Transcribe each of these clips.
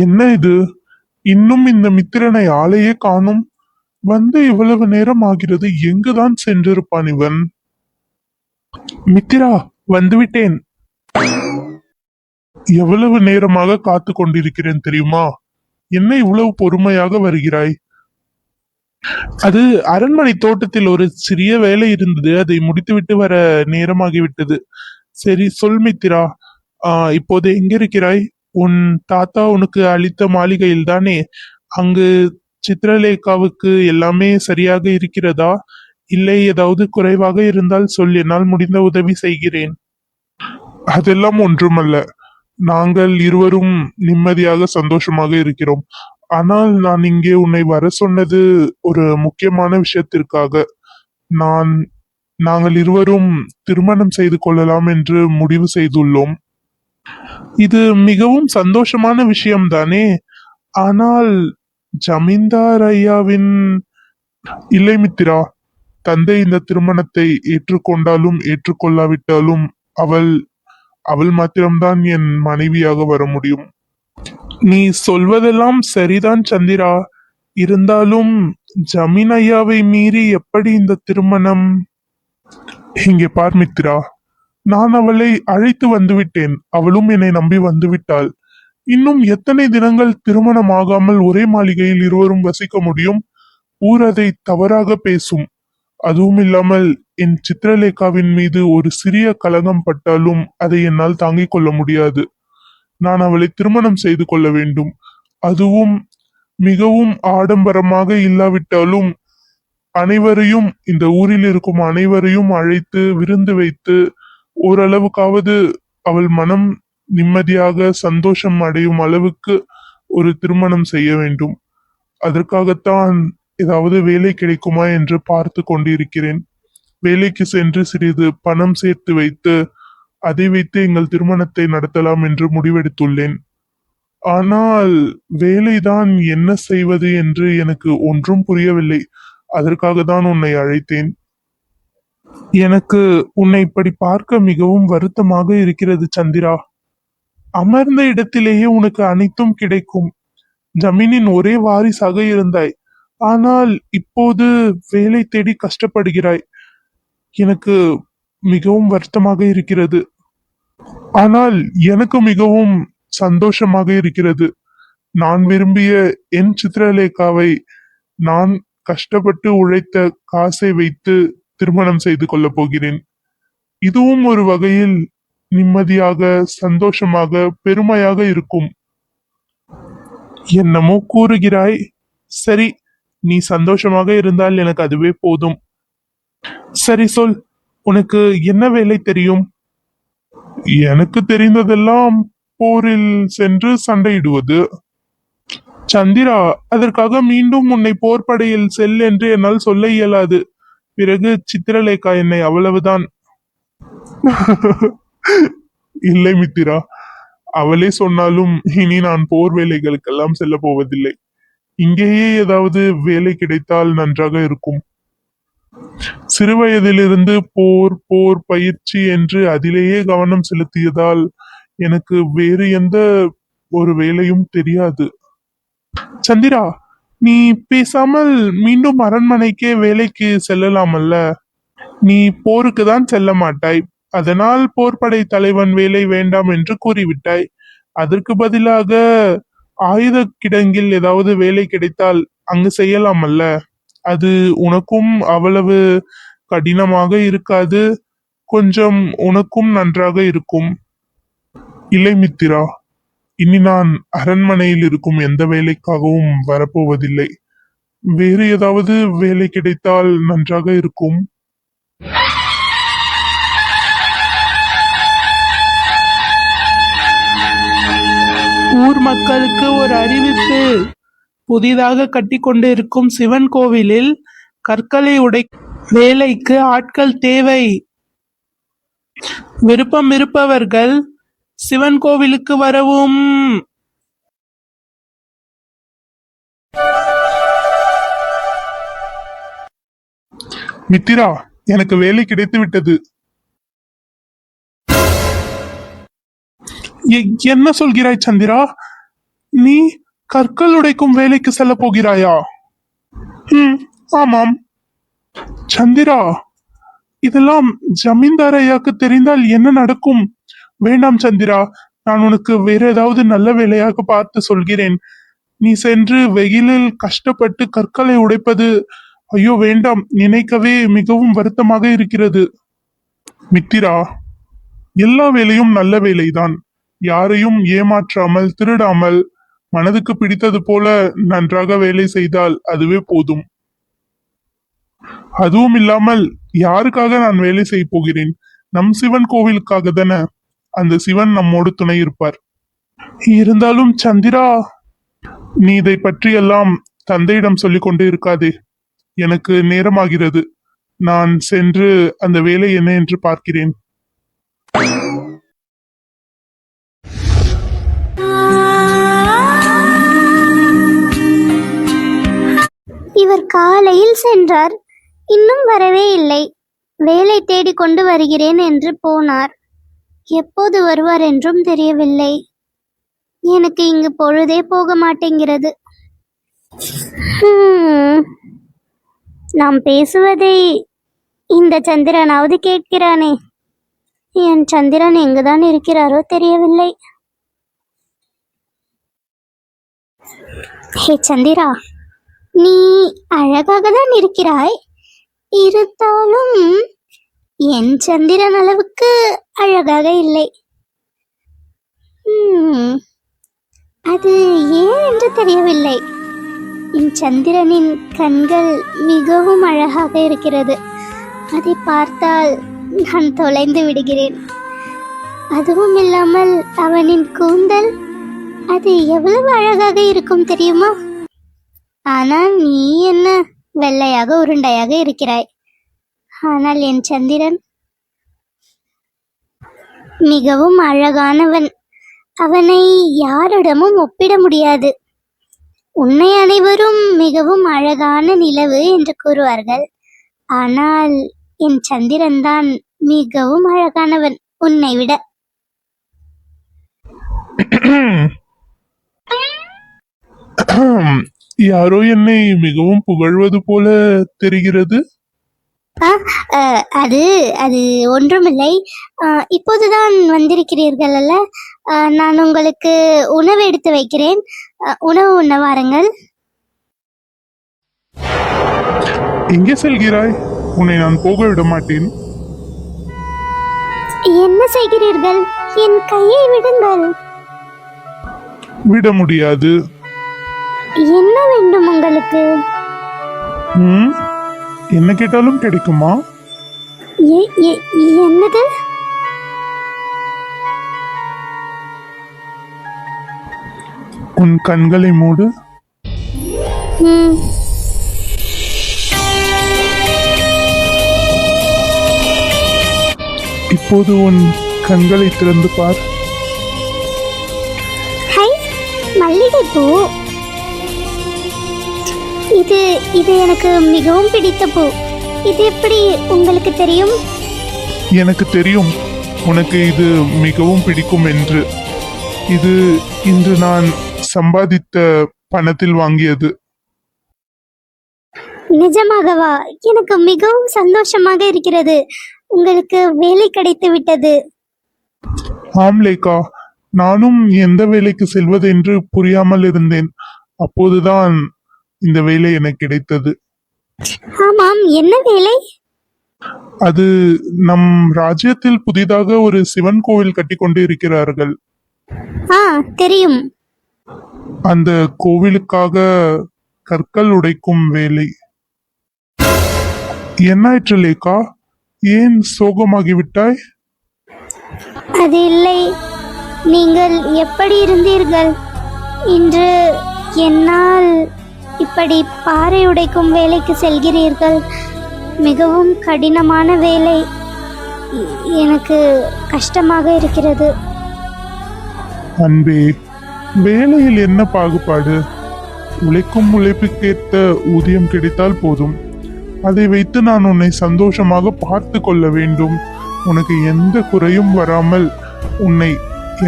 என்ன இது? இன்னும் இந்த மித்திரனை ஆளையே காணும். வந்து இவ்வளவு நேரம் ஆகிறது. எங்குதான் சென்றிருப்பான் இவன்? மித்திரா, வந்துவிட்டேன். எவ்வளவு நேரமாக காத்து கொண்டிருக்கிறேன் தெரியுமா? என்ன இவ்வளவு பொறுமையாக வருகிறாய்? அது அரண்மனை தோட்டத்தில் ஒரு சிறிய வேலை இருந்தது. அதை முடித்துவிட்டு வர நேரமாகிவிட்டது. சரி, சொல் மித்திரா. இப்போது எங்கிருக்கிறாய்? உன் தாத்தா உனக்கு அளித்த மாளிகையில் தானே? அங்கு சித்ரலேகாவுக்கு எல்லாமே சரியாக இருக்கிறதா? இல்லை ஏதாவது குறைவாக இருந்தால் சொல், என்னால் முடிந்த உதவி செய்கிறேன். அதெல்லாம் ஒன்றுமல்ல. நாங்கள் இருவரும் நிம்மதியாக சந்தோஷமாக இருக்கிறோம். ஆனால் நான் இங்கே உன்னை வர சொன்னது ஒரு முக்கியமான விஷயத்திற்காக. நான் நாங்கள் இருவரும் திருமணம் செய்து கொள்ளலாம் என்று முடிவு செய்துள்ளோம். இது மிகவும் சந்தோஷமான விஷயம்தானே? ஆனால் ஜமீன்தார் ஐயாவின்... இல்லை மித்திரா, தந்தை இந்த திருமணத்தை ஏற்றுக்கொண்டாலும் ஏற்றுக்கொள்ளாவிட்டாலும் அவள் அவள் மாத்திரம்தான் என் மனைவியாக வர முடியும். நீ சொல்வதெல்லாம் சரிதான் சந்திரா. இருந்தாலும் ஜமீன் ஐயாவை மீறி எப்படி இந்த திருமணம்? இங்கே பார் மித்திரா, நான் அவளை அழைத்து வந்துவிட்டேன். அவளும் என்னை நம்பி வந்துவிட்டாள். இன்னும் எத்தனை தினங்கள் திருமணம் ஆகாமல் ஒரே மாளிகையில் இருவரும் வசிக்க முடியும்? ஊர் அதை தவறாக பேசும். அதுவும் இல்லாமல் என் சித்திரலேகாவின் மீது ஒரு சிறிய கலகம் பட்டாலும் அதை என்னால் தாங்கிக் கொள்ள முடியாது. நான் அவளை திருமணம் செய்து கொள்ள வேண்டும். அதுவும் மிகவும் ஆடம்பரமாக இல்லாவிட்டாலும் அனைவரையும், இந்த ஊரில் இருக்கும் அனைவரையும் அழைத்து விருந்து வைத்து ஓரளவுக்காவது அவள் மனம் நிம்மதியாக சந்தோஷம் அடையும் அளவுக்கு ஒரு திருமணம் செய்ய வேண்டும். அதற்காகத்தான் ஏதாவது வேலை கிடைக்குமா என்று பார்த்து கொண்டிருக்கிறேன். வேலைக்கு சென்று சிறிது பணம் சேர்த்து வைத்து அதை வைத்து எங்கள் திருமணத்தை நடத்தலாம் என்று முடிவெடுத்துள்ளேன். ஆனால் வேலைதான் என்ன செய்வது என்று எனக்கு ஒன்றும் புரியவில்லை. அதற்காக தான் உன்னை அழைத்தேன். எனக்கு உன்னை இப்படி பார்க்க மிகவும் வருத்தமாக இருக்கிறது சந்திரா. அமர்ந்த இடத்திலேயே உனக்கு அனைத்தும் கிடைக்கும். ஜமீனின் ஒரே வாரிசாக இருந்தாய். ஆனால் இப்போது வேலை தேடி கஷ்டப்படுகிறாய். எனக்கு மிகவும் வருத்தமாக இருக்கிறது. ஆனால் எனக்கு மிகவும் சந்தோஷமாக இருக்கிறது. நான் விரும்பிய என் சித்திரலேகாவை நான் கஷ்டப்பட்டு உழைத்த காசை வைத்து திருமணம் செய்து கொள்ளப் போகிறேன். இதுவும் ஒரு வகையில் நிம்மதியாக, சந்தோஷமாக, பெருமையாக இருக்கும். என்னமோ கூறுகிறாய். சரி, நீ சந்தோஷமாக இருந்தால் எனக்கு அதுவே போதும். சரி சொல், உனக்கு என்ன வேலை தெரியும்? எனக்கு தெரிந்ததெல்லாம் போரில் சென்று சண்டையிடுவது. சந்திரா, அதற்காக மீண்டும் உன்னை போர்ப்படையில் செல் என்று என்னால் சொல்ல இயலாது. பிறகு சித்திரலேகா என்னை அவ்வளவுதான். இல்லை மித்திரா, அவளே சொன்னாலும் இனி நான் போர் வேலைகளுக்கெல்லாம் செல்ல போவதில்லை. இங்கேயே ஏதாவது வேலை கிடைத்தால் நன்றாக இருக்கும். சிறுவயதிலிருந்து போர் போர் பயிற்சி என்று அதிலேயே கவனம் செலுத்தியதால் எனக்கு வேறு எந்த ஒரு வேலையும் தெரியாது. சந்திரா, நீ பேசாமல் மீண்டும் அரண்மனைக்கே வேலைக்கு செல்லலாமல்ல? நீ போருக்கு தான் செல்ல மாட்டாய். அதனால் போர்ப்படை தலைவன் வேலை வேண்டாம் என்று கூறிவிட்டாய். அதற்கு பதிலாக ஆயுத கிடங்கில் ஏதாவது வேலை கிடைத்தால் அங்கு செய்யலாமல்ல? அது உனக்கும் அவ்வளவு கடினமாக இருக்காது. கொஞ்சம் உனக்கும் நன்றாக இருக்கும். இல்லை மித்திரா, இனி நான் அரண்மனையில் இருக்கும் எந்த வேலைக்காகவும் வரப்போவதில்லை. வேறு ஏதாவது வேலை கிடைத்தால் நன்றாக இருக்கும். ஊர் மக்களுக்கு ஒரு அறிவிப்பு. புதிதாக கட்டிக்கொண்டு இருக்கும் சிவன் கோவிலில் கற்களை உடை வேலைக்கு ஆட்கள் தேவை. விருப்பம் இருப்பவர்கள் சிவன் கோவிலுக்கு வரவும். மித்திரா, எனக்கு வேலை கிடைத்து விட்டது. என்ன சொல்கிறாய் சந்திரா? நீ கற்கள் உடைக்கும் வேலைக்கு செல்ல போகிறாயா? ஆமாம். சந்திரா, இதெல்லாம் ஜமீன்தார் ஐயாக்கு தெரிந்தால் என்ன நடக்கும்? வேண்டாம் சந்திரா, நான் உனக்கு வேற ஏதாவது நல்ல வேலையாக பார்த்து சொல்கிறேன். நீ சென்று வெயிலில் கஷ்டப்பட்டு கற்களை உடைப்பது, ஐயோ வேண்டாம், நினைக்கவே மிகவும் வருத்தமாக இருக்கிறது. மித்திரா, எல்லா வேலையும் நல்ல வேலைதான். யாரையும் ஏமாற்றாமல் திருடாமல் மனதுக்கு பிடித்தது போல நன்றாக வேலை செய்தால் அதுவே போதும். அதுவும் இல்லாமல் யாருக்காக நான் வேலை செய்ய போகிறேன்? நம் சிவன் கோவிலுக்காக தானே. அந்த சிவன் நம்மோடு துணை இருப்பார். இருந்தாலும் சந்திரா, நீ இதை பற்றியெல்லாம் தந்தையிடம் சொல்லிக் கொண்டு இருக்காதே. எனக்கு நேரமாகிறது. நான் சென்று அந்த வேலை என்ன என்று பார்க்கிறேன். இவர் காலையில் சென்றார், இன்னும் வரவே இல்லை. வேலை தேடிக் கொண்டு வருகிறேன் என்று போனார். எப்போது வருவார் என்றும் தெரியவில்லை. எனக்கு இங்கு பொழுதே போக மாட்டேங்கிறது. நாம் பேசுவதை இந்த சந்திரனாவது கேட்கிறானே. என் சந்திரன் எங்குதான் இருக்கிறாரோ தெரியவில்லை. ஹே சந்திரா, நீ அழகாக தான் இருக்கிறாய். இருந்தாலும் என் சந்திரன் அளவுக்கு அழகாக இல்லை. அது ஏன் என்று தெரியவில்லை. என் சந்திரனின் கண்கள் மிகவும் அழகாக இருக்கிறது. அதை பார்த்தால் நான் தொலைந்து விடுகிறேன். அதுவும் இல்லாமல் அவனின் கூந்தல், அது எவ்வளவு அழகாக இருக்கும் தெரியுமா? ஆனால் நீ என்ன வெள்ளையாக உருண்டையாக இருக்கிறாய். ஆனால் என் சந்திரன் மிகவும் அழகானவன். அவனை யாரிடமும் ஒப்பிட முடியாது. உன்னை அனைவரும் மிகவும் அழகான நிலவு என்று கூறுவார்கள். ஆனால் என் சந்திரன் தான் மிகவும் அழகானவன் உன்னை விட. யாரோ என்னை மிகவும் புகழ்வது போல தெரிகிறது. அது அது ஒன்றுமில்லை. இப்போதுதான் வந்திருக்கிறீர்கள் அல்ல, நான் உங்களுக்கு உணவு எடுத்து வைக்கிறேன். உணவு உண்ண வாருங்கள். எங்கே செல்கிறாய்? உன்னை நான் போக விட மாட்டேன். என்ன செய்கிறீர்கள்? என் கையை விடுங்கள். விட முடியாது. என்ன வேண்டும் உங்களுக்கு? என்ன கேட்டாலும் கிடைக்குமா? என்னது? உன் கண்களை மூடு. இப்போது உன் கண்களை திறந்து பார். ஹை, மல்லிகைப்பூ. இது எனக்கு மிகவும் பிடித்த பூ. இது எப்படி உங்களுக்கு தெரியும்? எனக்கு தெரியும் உனக்கு இது மிகவும் பிடிக்கும் என்று. இது இன்று நான் சம்பாதித்த பணத்தில் வாங்கியது. நிஜமாகவா? எனக்கு மிகவும் சந்தோஷமாக இருக்கிறது. உங்களுக்கு வேலை கிடைத்து விட்டது. ஆம்லேக்கா, நானும் எந்த வேலைக்கு செல்வது என்று புரியாமல் இருந்தேன். அப்போதுதான் இந்த வேலை எனக்கு கிடைத்தது. ஆமாம், என்ன வேலை? அது நம் ராஜ்யத்தில் புதிதாக ஒரு சிவன் கோவில் கட்டி கொண்டு இருக்கிறார்கள். தெரியும். அந்த கோவிலுக்காக கற்கள் உடைக்கும் வேலை. என்னாயிற்று லேக்கா? ஏன் சோகமாகிவிட்டாய்? அது இல்லை, நீங்கள் எப்படி இருந்தீர்கள்? இன்று என்னால் இப்படி பாறை உடைக்கும் வேலைக்கு செல்கிறீர்கள். மிகவும் கடினமான வேலை. எனக்கு கஷ்டமாக இருக்கிறது. அன்பே, வேலையில் என்ன பாகுபாடு? உழைக்கும் உழைப்புக்கேற்ற ஊதியம் கிடைத்தால் போதும். அதை வைத்து நான் உன்னை சந்தோஷமாக பார்த்து கொள்ள வேண்டும். உனக்கு எந்த குறையும் வராமல் உன்னை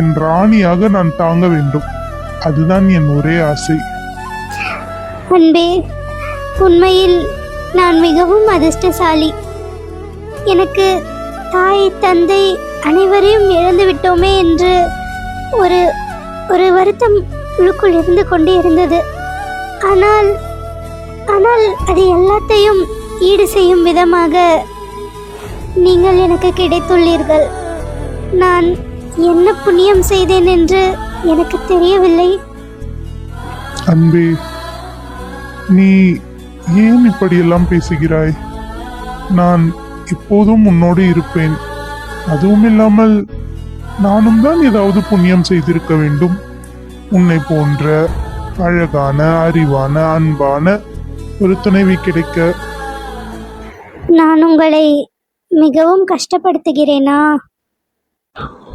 என் ராணியாக நான் தாங்க வேண்டும். அதுதான் என் ஒரே ஆசை. அன்பே, உண்மையில் நான் மிகவும் அதிர்ஷ்டசாலி. எனக்கு தாய் தந்தை அனைவரையும் இழந்து விட்டோமே என்று ஒரு ஒரு வருத்தம் உள்ளுக்குள் இருந்து கொண்டே இருந்தது. ஆனால் ஆனால் அது எல்லாத்தையும் ஈடு செய்யும் விதமாக நீங்கள் எனக்கு கிடைத்துள்ளீர்கள். நான் என்ன புண்ணியம் செய்தேன் என்று எனக்கு தெரியவில்லை. அன்பே, நீ ஏன் இப்படியெல்லாம் பேசுகிறாய்? நான் எப்போதும் உன்னோடு இருப்பேன். அதுவும் இல்லாமல் நானும் தான் ஏதாவது புண்ணியம் செய்திருக்க வேண்டும். உன்னை போன்ற அழகான, அறிவான, அன்பான ஒரு துணைவி கிடைக்க. நான் உங்களை மிகவும் கஷ்டப்படுத்துகிறேனா?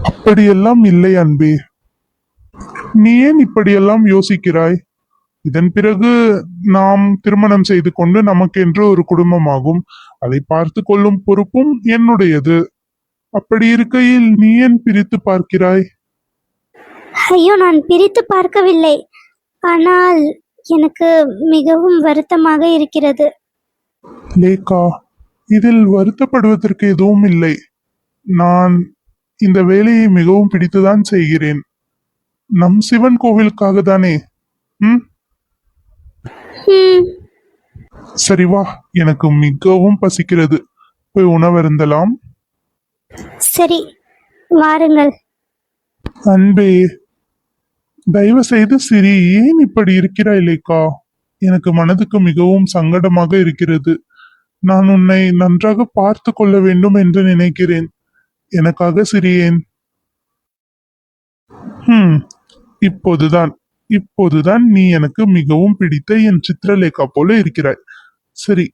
அப்படியெல்லாம் இல்லை அன்பே. நீ ஏன் இப்படியெல்லாம் யோசிக்கிறாய்? இதன் பிறகு நாம் திருமணம் செய்து கொண்டு நமக்கென்று ஒரு குடும்பமாகும். அதை பார்த்து கொள்ளும் பொறுப்பும் என்னுடையது. அப்படி இருக்கையில் நீ ஏன் பிரித்து பார்க்கிறாய்? ஐயோ, நான் பிரித்து பார்க்கவில்லை. ஆனால் எனக்கு மிகவும் வருத்தமாக இருக்கிறது. லேகா, இதில் வருத்தப்படுவதற்கு எதுவும் இல்லை. நான் இந்த வேலையை மிகவும் பிடித்துதான் செய்கிறேன். நம் சிவன் கோவிலுக்காக தானே. ம் ம், சரி வா, எனக்கு மிகவும் பசிக்கிறது. போய் உணவருந்தலாம். சரி, வாருங்கள். அன்பே, தயவு செய்து சிரி. ஏன் இப்படி இருக்கிறாய் லேகா? எனக்கு மனதுக்கு மிகவும் சங்கடமாக இருக்கிறது. நான் உன்னை நன்றாக பார்த்து கொள்ள வேண்டும் என்று நினைக்கிறேன். எனக்காக சிரியேன். இப்போதுதான் இப்போதுதான் நீ எனக்கு மிகவும் பிடித்த என் சித்திரலேகா போல இருக்கிறாய். சரி,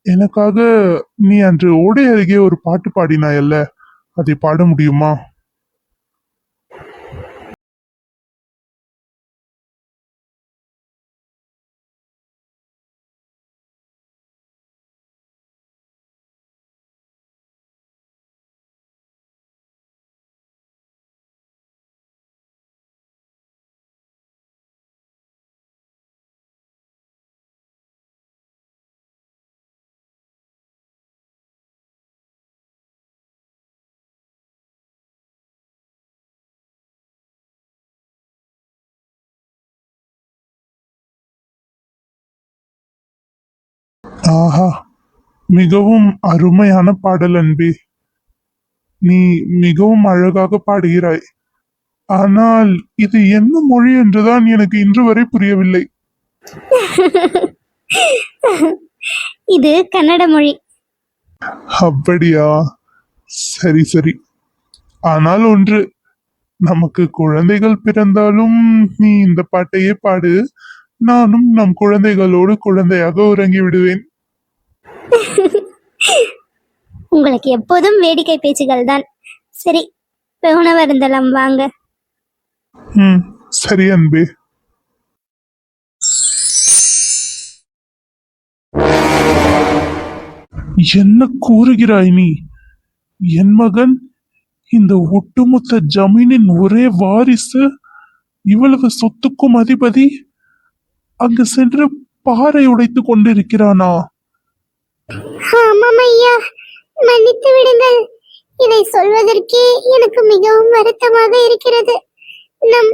எனக்காக நீ அன்று ஓடை அருகே ஒரு பாட்டு பாடினாயல்ல, அதை பாட முடியுமா? ஆஹா, மிகவும் அருமையான பாடல் அன்பே. நீ மிகவும் அழகாக பாடுகிறாய். ஆனால் இது என்ன மொழி என்றுதான் எனக்கு இன்று வரை புரியவில்லை. இது கன்னட மொழி. அப்படியா? சரி சரி. ஆனால் ஒன்று, நமக்கு குழந்தைகள் பிறந்தாலும் நீ இந்த பாட்டையே பாடு. நானும் நம் குழந்தைகளோடு குழந்தையாக உறங்கி விடுவேன். உங்களுக்கு எப்போதும் வேடிக்கை பேச்சுகள் தான். சரி, போய் உணவருந்தலாம், வாங்க. சரி அன்பே. என்ன கூறுகிறாய் நீ? என் மகன் இந்த ஒட்டுமொத்த ஜமீனின் ஒரே வாரிசு, இவ்வளவு சொத்துக்கும் அதிபதி, அங்கு சென்று பாறை உடைத்து கொண்டிருக்கிறானா? ஆமாம் ஐயா, மன்னித்து விடுங்கள். இதை சொல்வதற்கே எனக்கு மிகவும் வருத்தமாக இருக்கிறது. நம்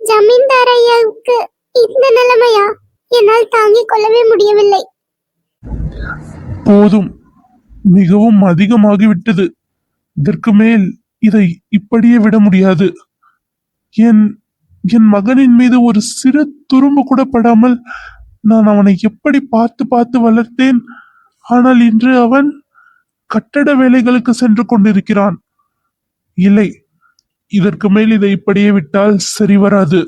ஜமீன்தார் ஐயாவுக்கு இந்த நிலைமையா? என்னால் தாங்கிக் கொள்ளவே முடியவில்லை. போதும், மிகவும் அதிகமாகிவிட்டது. இதற்கு மேல் இதை இப்படியே விட முடியாது. என் என் மகனின் மீது ஒரு சிறு துரும்பு கூட படாமல் நான் அவனை எப்படி பார்த்து பார்த்து வளர்த்தேன். ஆனால் இன்று அவன் கட்டட வேலைகளுக்கு சென்று கொண்டிருக்கிறான். இல்லை, இதற்கு மேல் இதை இப்படியே விட்டால் சரி வராது.